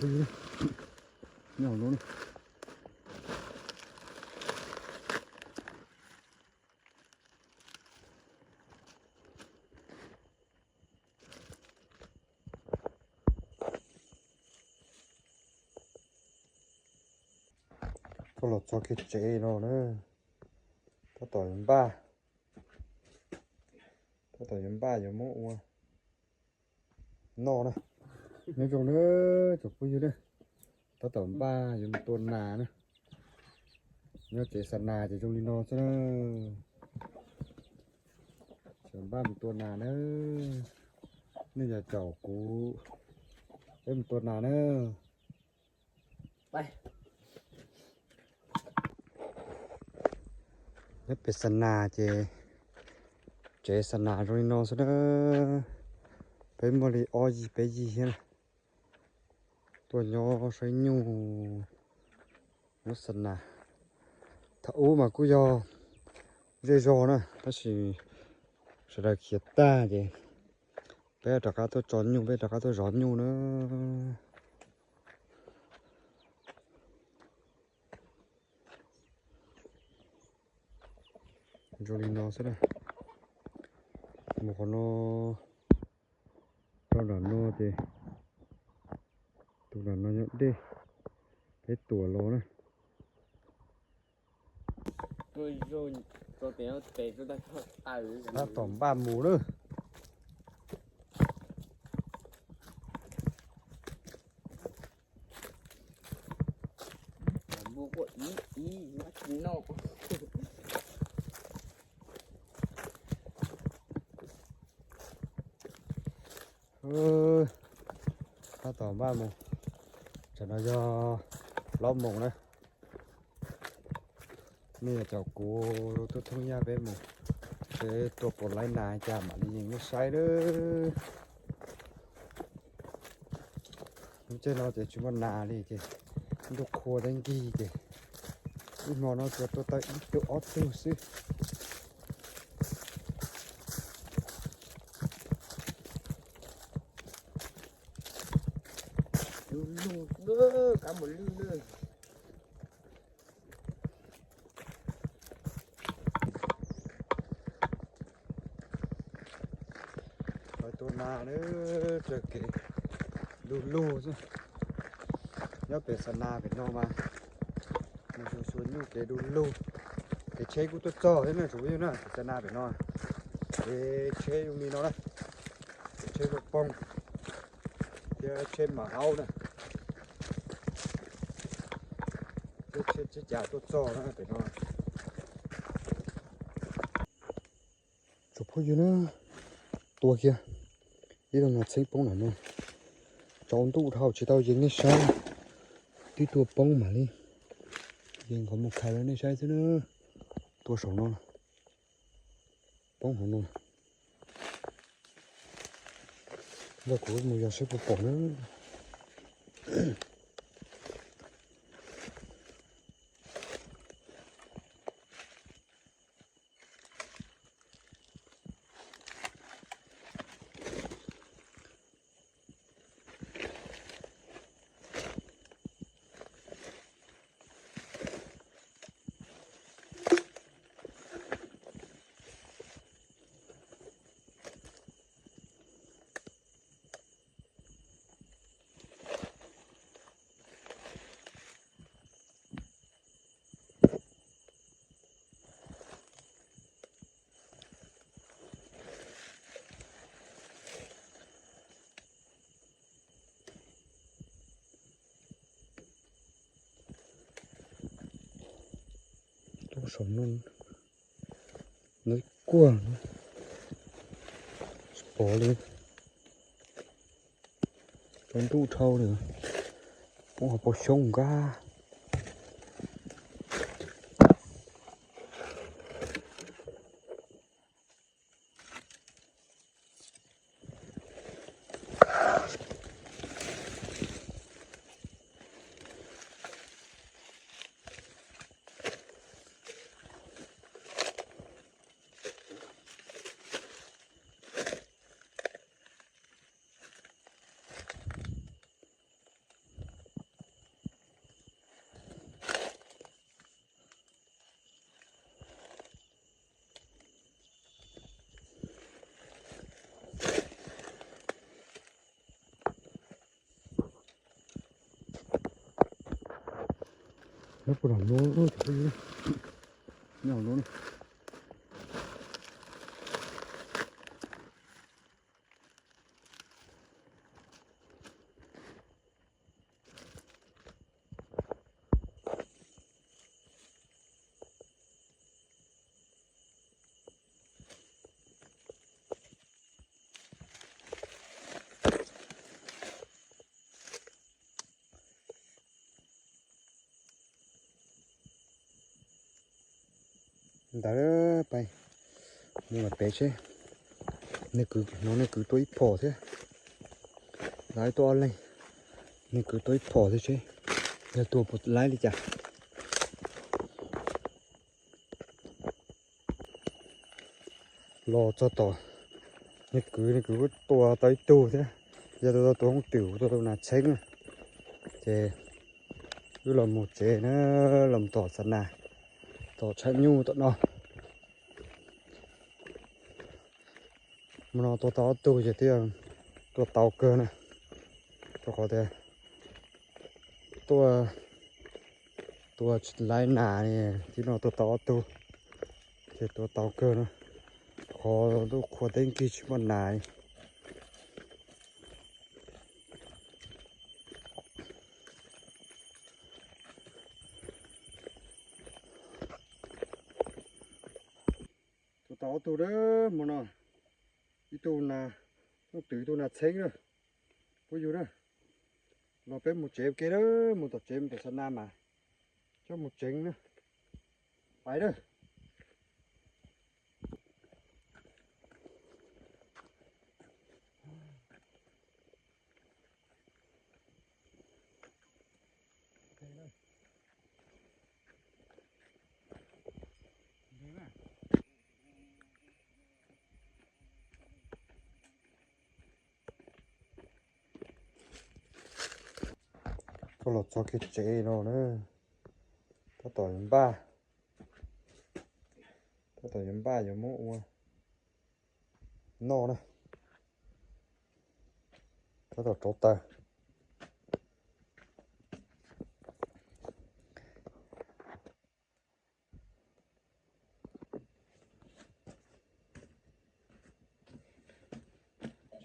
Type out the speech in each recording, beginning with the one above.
đi nhỏ luôn có lọt cho cái chế nó nữa ta tỏi ba giống mũ no này nói chung nữa chụp vui nữa ta tỏi ba giống tuần nà nữa nhớ chế sẵn nà chế trong đi no cho nó chấm ba một tuần nà nữa nên là chảo cú em tuần nà nữa bay nhất biệt sân nà chế sân nà rồi nó sẽ bé mua đi o gì bé gì hết tuổi nhỏ xoay nhu nó sân nà thấu mà cứ do dây giò nữa nó sẽ là khiết ta chứ bé trả cá tôi tròn nhu bé trả cá tôi giòn nhu nữa rồi nó sẽ là một con nó trong đó nó thì tụi nó nhận đi cái tuổi lố này rồi tôi béo bé tôi đã nó tỏm ba mù nữa mua của ý nó chín nọ nó tỏm ba mù cho nó do lóp mù đấyนี่เจ้ากูตัวทุ่งหญ้าเป็นหมูเจ้ตัวปนไล่นาจ้ามันยิงไม่ใช่เด้อมันเจ้าเราจะชุมันนาเลยเจ้ลูกโคดังกี้เจ้อีหมอเราตัวตาอีตัวออดตัวซิดูลูกเด้อกำหมดลือเด้อตัวนาเด้อเจ้าเก๋ดูซิแล้วเป็นสนาเป็นนอมามันชวนอยู่เก๋ดูเก๋เช็คกูตัวจ่อใช่ไหมถูกอยู่นะสนาเป็นนอเก๋เช็คอยู่นี่นอนะเช็คลูกปองเก๋เช็คหมาเอานะเก๋เช็คจ่าตัวจ่อนะเป็นนอถูกพูดอยู่นะตัวเกียนี่ต้องนัดใช้ป้องหน่อยมั้งจอนตู้เท่าจะเอายิงในใช้ที่ตัวป้องมาเลยยิงของมุกไข่ในใช้ซะเนอะตัวสองนอนป้องของนอนแล้วกูมึงอยากใช้ปอกนะตัวสองนอนน้อยกว่าสปอร์เลยจนตู้เท่าเลยโอ้โหปอชงก้า nó còn làm lúa thôi thì nhỏ luôn đã bay nhưng mà bé chứ nó cứ tối phò thế lái to lên nó cứ tối phò thế chứ giờ tua một lái đi chả lo cho tỏ nó cứ tua tới tu thế giờ tôi không tiểu tôi là tránh chè cứ làm một chè nó làm tỏ sẵn nà tỏ chạy nhu tận nó mà nó to tu chỉ tiêu tôi tàu cơ này tôi có thể tôi lái nà này thì nó to tu thì tôi tàu cơ nó tôi có tên kia chỉ một nà này tôi tàu tu đó mà nó đi tu là nó tự tu là xén rồi ví dụ đó nó bé một chém kia đó một tập chém từ sân nam mà cho một chén nữa phải đó có lọt cho cái chế nó nữa có tỏi ba giống mũ no này có tỏi trộn ta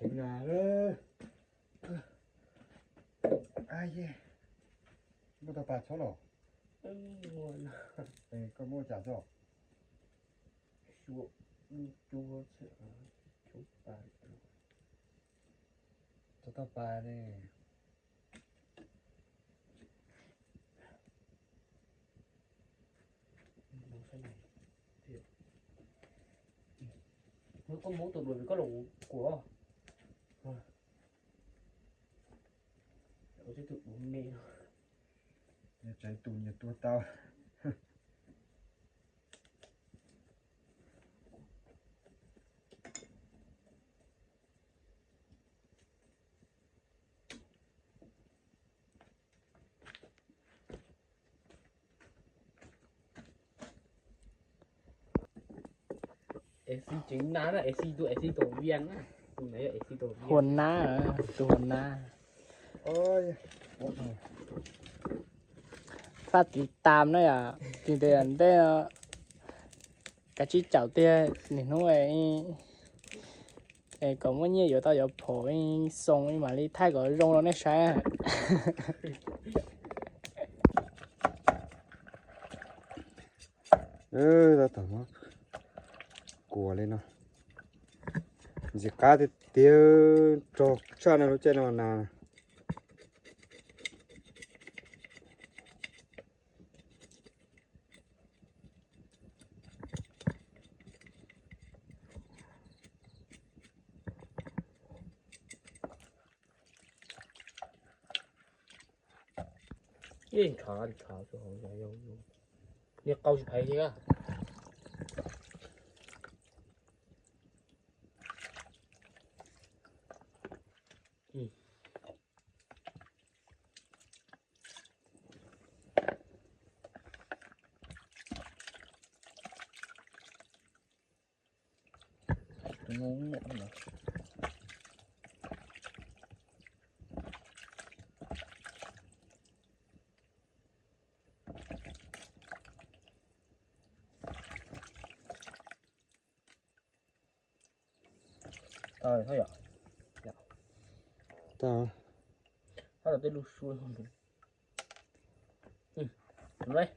chuyện nhà đó ai vậy mua tao bạc số nào có mua trả rồi chua chua chua ba cho tao bà đi nó có món tụi mình có lụ của nó sẽ tụi bún mì nhà trái tù nhà tua tao AC chính ná là AC tổ viên á tụi này là AC tổ viên หัวหน้าตัวหัวหน้า ôi ฝากติดตามด้วยอ่ะติดเดือนได้กะชิเจ้าเตี้ยนี่นู้นก็มื่อนี้อยู่ต่ออยู่ผอส่งมาลีไทยก็ลงแล้วเนี่ยใช่ tao tao nó cua lên nó gì cá thì tiêu cho nó trên nó nào yên khá cho họ giải yêu nhiệt câu chỉ thấy chứ ngon lắm rồi Rồi, thôi rồi. Tao Thôi là tôi đu xuôi không được. Đúng đấy.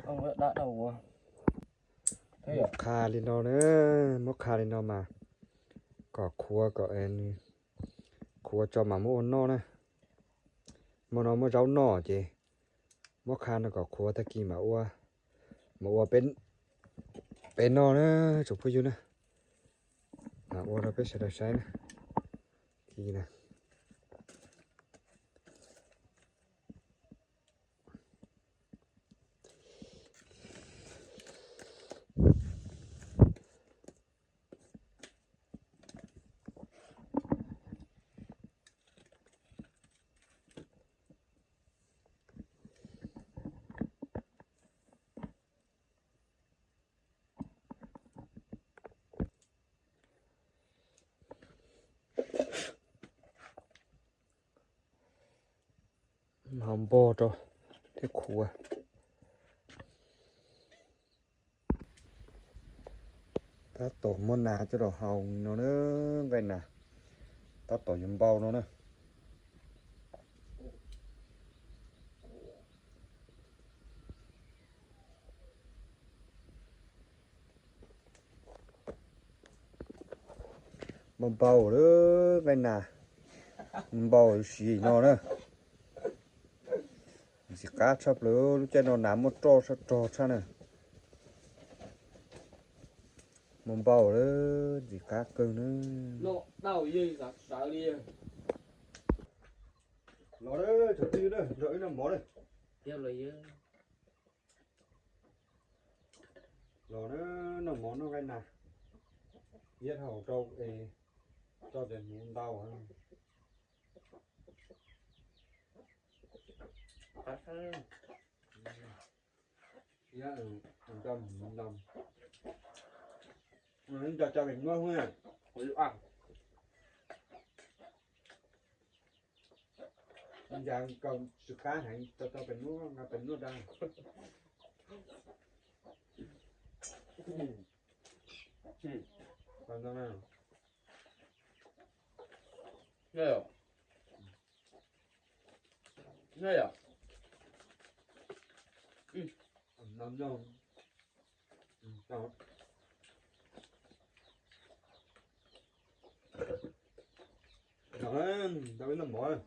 Ông đã đầu thế à? คาลินอเนมกคาลินอมาก็ครัวก็เอ็นครัวจอมาโมนอนะมอนอมเจ้านอเจมกคานะก็ครัวตะกี้มาอัวเป็นนอนะจุพูอยู่นะมาอัวเราไปใช้นะทีนะหอมโบตที่ครัวถ้าตกมนนาจะดอกเฮาเนาะเนอะไปน่ะถ้าตกยำเบาเนาะนะมันเบาเด้อไปน่ะมันเบาสีเนาะเนอะสิกาชอบเลยรู้จักเนาะน้ำมันโตซะนะมันเบาเลยสิกาเกินเนอะ Nó đau gì cả sợ đi. รอเด้อจุดที่เด้อเดี๋ยวน้ำหมอเด้อ Theo lời chứ. รอเด้อน้ำหมอเนาะไปน่ะเย็ดเฮาเจ้าเจ้าเดี๋ยวมันเบาฮะ Cắt sang. Dạ, mình đâm. Mình cho mình ngon hơn à. Ôi ăn. Mình dàn cần sự cá hãy cho mình nuốt ra. Còn đâu nào? Nghe rồi. Nghe rồi. Nằm đâu? Đâu? Đó, đâu biết nằm mỏi.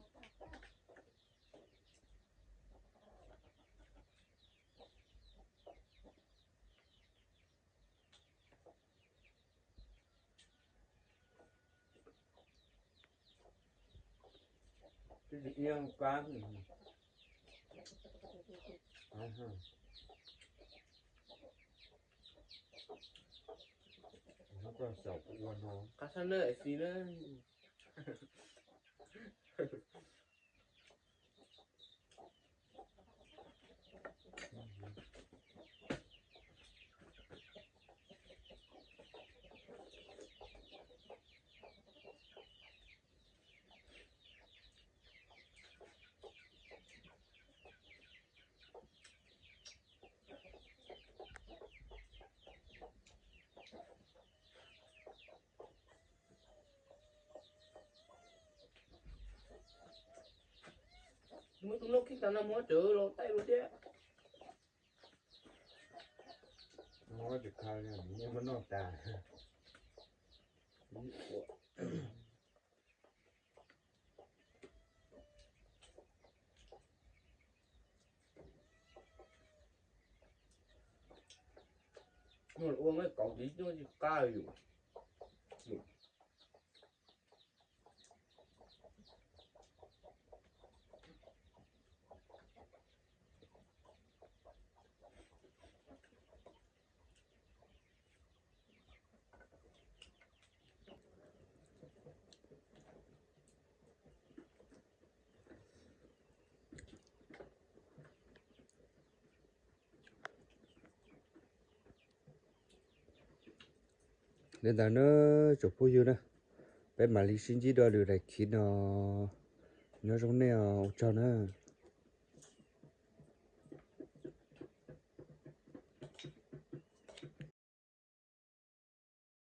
Cái gì yên cá gì? À ha. Nó có sầu của nó. Cắt sang nơi xí nữa. Mới cũng lúc khi tao nó mới chữa lô tay luôn chứ. Nó có được khai nè, nhưng mà nó tà. Nhưng mà uống cái cọng tí nó chỉ cao rồi. Nên là nó chụp vui như nè bé mà lý sinh chỉ đo được này khi nó trong này cho nó